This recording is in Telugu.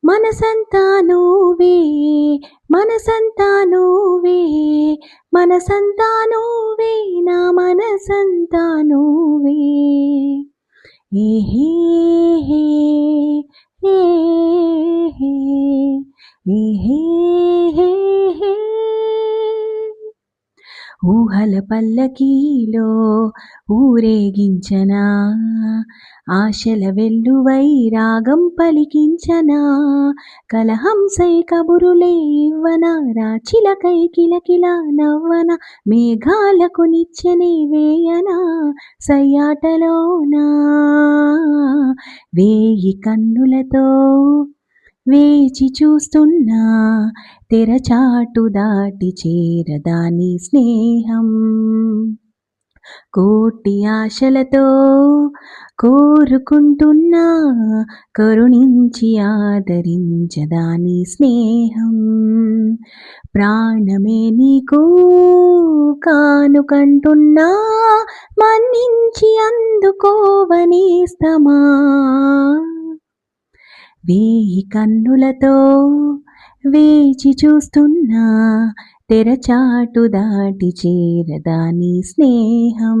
మనసంతా నువ్వే మనసంతా నువ్వే మనసంతా నువ్వే నా మనసంతా నువ్వే ఏహే హే ఏహే ఏహే హే హే ఊహల పల్లకీలో ఊరేగించనా ఆశల వెల్లువై రాగం పలికించనా కలహంసై కబురులే ఇవ్వనా రాచిలకై కిలకిల నవ్వన మేఘాలకు నిచ్చెనే వేయనా సయ్యాటలోనా వేయి కన్నులతో వేచి చూస్తున్నా తెరచాటు దాటి చేరదాని స్నేహం కోటి ఆశలతో కోరుకుంటున్నా కరుణించి ఆదరించదాని స్నేహం ప్రాణమే నీకు కానుకంటున్నా మన్నించి అందుకోవనేస్తమా వేయి కన్నులతో వేచి చూస్తున్నా తెరచాటు దాటి చేరదాని స్నేహం